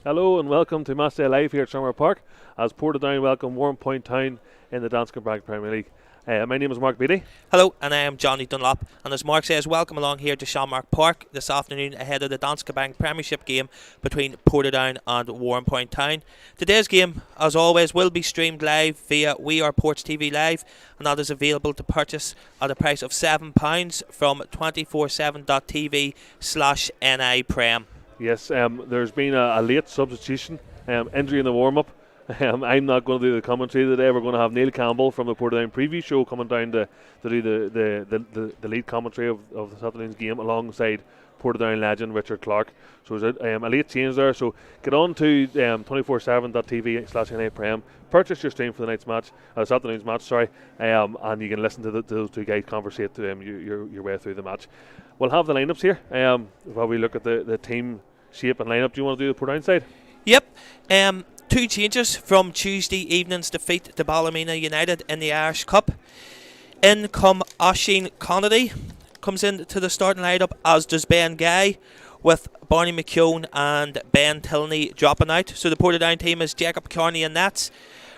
Hello and welcome to Matchday Live here at Summer Park as Portadown welcome Warren Point Town in the Danske Bank Premier League. My name is Mark Beattie. Hello, and I am Johnny Dunlop. And as Mark says, welcome along here to Shamrock Park this afternoon ahead of the Danske Bank Premiership game between Portadown and Warren Point Town. Today's game, as always, will be streamed live via We Are Ports TV Live, and that is available to purchase at a price of £7 from 247.tv/NI Prem. Yes, there's been a late substitution, injury in the warm-up. I'm not going to do the commentary today. We're going to have Neil Campbell from the Portadown preview show coming down to do the lead commentary of this afternoon's game alongside Portadown legend Richard Clark. So there's a late change there. So get on to 247.tv/NI Prem. Purchase your stream for the night's match, this afternoon's match, and you can listen to those two guys conversate your way through the match. We'll have the lineups here while we look at the team shape and lineup. Do you want to do the Portadown side? Yep. Two changes from Tuesday evening's defeat to Ballymena United in the Irish Cup. In come Oisin Connolly, comes into the starting lineup, as does Ben Guy, with Barney McKeown and Ben Tilney dropping out. So the Portadown team is Jacob Carney in nets,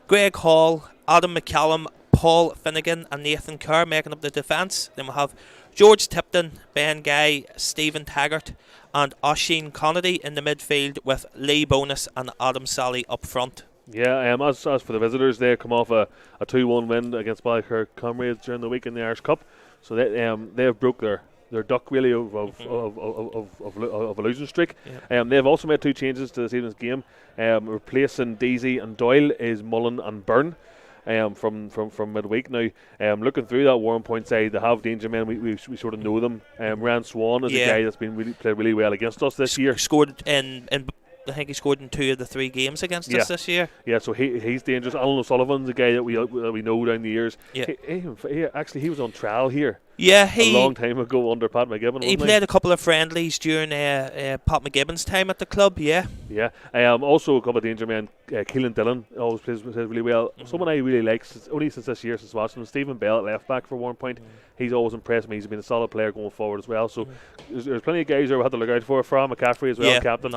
Greg Hall, Adam McCallum, Paul Finnegan and Nathan Kerr making up the defence. Then we'll have George Tipton, Ben Guy, Stephen Taggart and Oisin Connolly in the midfield, with Lee Bonus and Adam Sally up front. Yeah, as for the visitors, they come off a 2-1 win against Ballyclare Comrades during the week in the Irish Cup. So they've broke their duck really of a losing streak. Yeah. They've also made two changes to this evening's game. Replacing Deasy and Doyle is Mullen and Byrne. From midweek now. Looking through that Warren Point side, they have danger men. We sort of know them. Ryan Swan is a guy that's been played really well against us this year. Scored in I think he scored in 2 of the 3 games against us this year. Yeah, so he's dangerous. Alan O'Sullivan's a guy that we know down the years. Yeah. He was on trial here. Yeah, a long time ago under Pat McGibbon. He played a couple of friendlies during Pat McGibbon's time at the club. Yeah. Also a couple of danger men. Keelan Dillon always plays really well. Someone I really like only since this year, since watching him, Stephen Bell at left back for Warren Point. He's always impressed me. He's been a solid player going forward as well. So there's plenty of guys there we had to look out for. Fra McCaffrey as well, captain.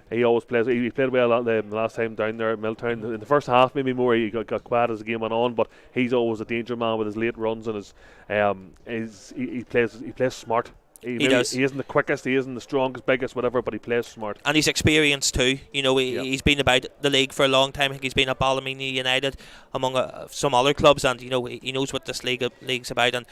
He always plays. He played well the last time down there at Milltown. In the first half, maybe more. He got quiet as the game went on, but he's always a danger man with his late runs and he plays smart. He does. He isn't the quickest, he isn't the strongest, biggest, whatever, but he plays smart. And he's experienced too. You know, he's been about the league for a long time. I think he's been at Ballymena United among some other clubs, and you know he knows what this league's about. And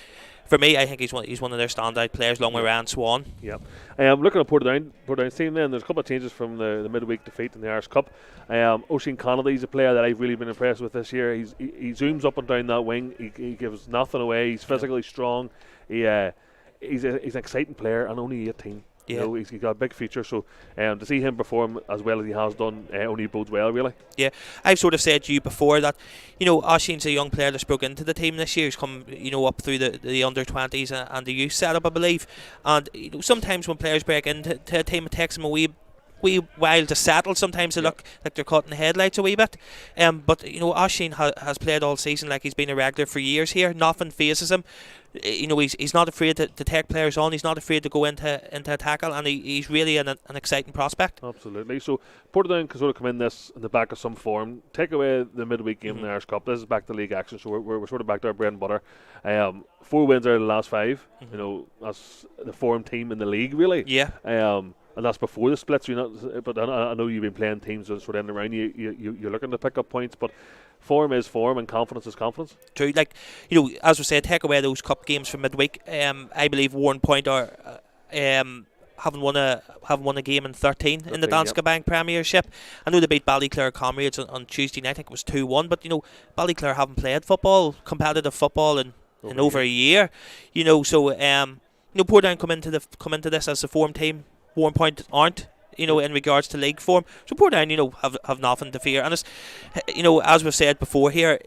for me, I think he's one of their standout players, along with Ryan Swan. Yeah. Looking at Portadown's team, then there's a couple of changes from the midweek defeat in the Irish Cup. Oisin Connolly's a player that I've really been impressed with this year. He zooms up and down that wing. He gives nothing away. He's physically strong. He's an exciting player, and only 18. Yeah. You know, he's got a big future, so to see him perform as well as he has done only bodes well, really. Yeah, I've sort of said to you before that, you know, Oisin's a young player that's broke into the team this year. He's come, you know, up through the under-20s and the youth setup, I believe. And you know, sometimes when players break into a team, it takes them a wee while to settle. Sometimes they look like they're caught in the headlights a wee bit. But you know, Oisin has played all season like he's been a regular for years here. Nothing phases him. You know, he's not afraid to take players on. He's not afraid to go into a tackle, and he's really an exciting prospect. Absolutely. So Portadown can sort of come in the back of some form. Take away the midweek game in the Irish Cup. This is back to league action, so we're sort of back to our bread and butter. 4 wins out of the last 5. You know, that's the form team in the league, really. Yeah. And that's before the splits. But I know you've been playing teams that sort of end around. You're looking to pick up points, but form is form and confidence is confidence. True. Like, you know, as we said, take away those cup games from midweek. I believe Warren Point are haven't won a game in 13 in the Danske Bank Premiership. I know they beat Ballyclare Comrades on Tuesday night. I think it was 2-1. But you know, Ballyclare haven't played competitive football in over a year. You know, so you know, Portadown come into this as a form team. Warren Point aren't, you know, in regards to league form. So Portadown, you know, have nothing to fear. And it's, you know, as we've said before here,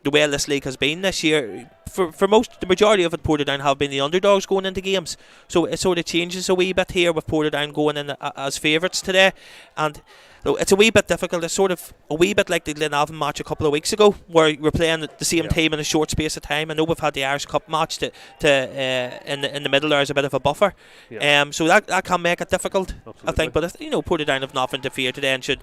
the way this league has been this year, for the majority of it, Portadown have been the underdogs going into games. So it sort of changes a wee bit here with Portadown going in as favourites today. And it's a wee bit difficult. It's sort of a wee bit like the Glenavon match a couple of weeks ago, where we're playing the same team in a short space of time. I know we've had the Irish Cup match in the middle there as a bit of a buffer. So that can make it difficult, absolutely. I think. But if, Portadown have nothing to fear today and should,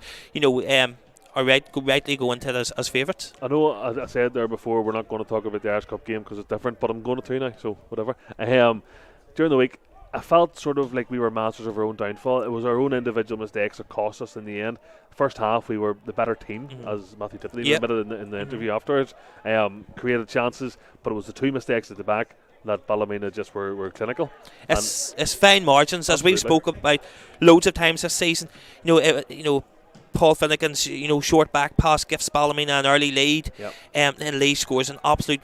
rightly go into it as favourites. I know, as I said there before, we're not going to talk about the Irish Cup game because it's different, but I'm going to now, so whatever. During the week, I felt sort of like we were masters of our own downfall. It was our own individual mistakes that cost us in the end. First half, we were the better team, as Matthew Tiffany admitted in the interview afterwards. Created chances, but it was the two mistakes at the back that Ballymena just were clinical. It's fine margins, as we've spoken about loads of times this season. Paul Finnegan's short back pass gives Ballymena an early lead, and then Lee scores an absolute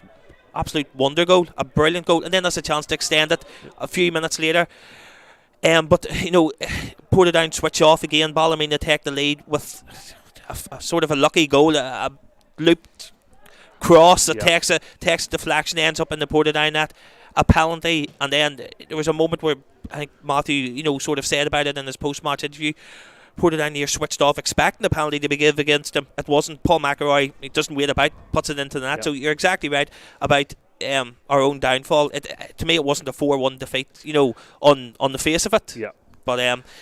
wonder goal, a brilliant goal, and then there's a chance to extend it a few minutes later. But Portadown switch off again. Ballymena take the lead with a sort of a lucky goal, a looped cross that takes a deflection, ends up in the Portadown net, a penalty, and then there was a moment where I think Matthew sort of said about it in his post-match interview. Portadown here switched off, expecting the penalty to be given against him. It wasn't. Paul McElroy, he doesn't wait about, puts it into the net. So you're exactly right about our own downfall. To me, it wasn't a 4-1 defeat, on the face of it. Yeah. But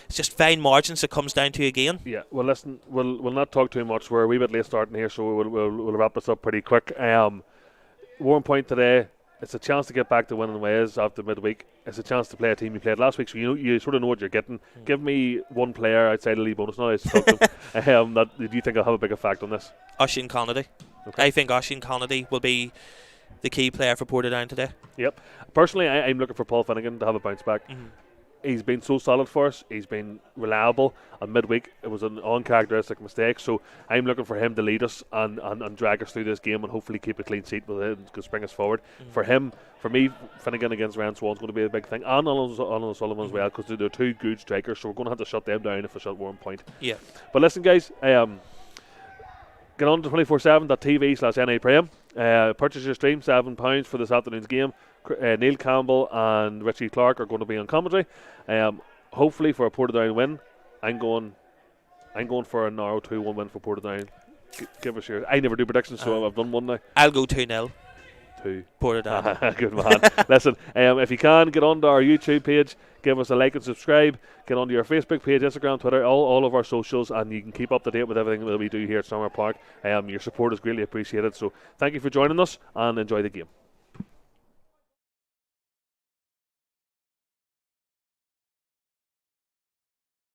it's just fine margins it comes down to again. Yeah. Well, listen, we'll not talk too much. We're a wee bit late starting here, so we'll wrap this up pretty quick. Warm point today. It's a chance to get back to winning ways after midweek. It's a chance to play a team you played last week, so you sort of know what you're getting. Give me one player outside of Lee Bonus now that do you think will have a big effect on this? Oisin Connolly. Okay. I think Oisin Connolly will be the key player for Portadown today. Yep. Personally, I'm looking for Paul Finnegan to have a bounce back. He's been so solid for us. He's been reliable. And midweek, it was an uncharacteristic mistake. So I'm looking for him to lead us and drag us through this game and hopefully keep a clean sheet with it and spring us forward. For me, Finnegan against Ryan Swan's going to be a big thing. And Alan Sullivan as well, because they're two good strikers. So we're going to have to shut them down if it's at one point. Yeah. But listen, guys, get on to 247.tv/NA Prem. Purchase your stream, £7 for this afternoon's game. Neil Campbell and Richie Clark are going to be on commentary. Hopefully for a Portadown win. I'm going for a narrow 2-1 win for Portadown. Give us your. I never do predictions, so I've done one now. I'll go 2-0. Portadown. Good man. Listen, if you can, get onto our YouTube page, give us a like and subscribe. Get onto your Facebook page, Instagram, Twitter, all of our socials, and you can keep up to date with everything that we do here at Summer Park. Your support is greatly appreciated. So thank you for joining us and enjoy the game.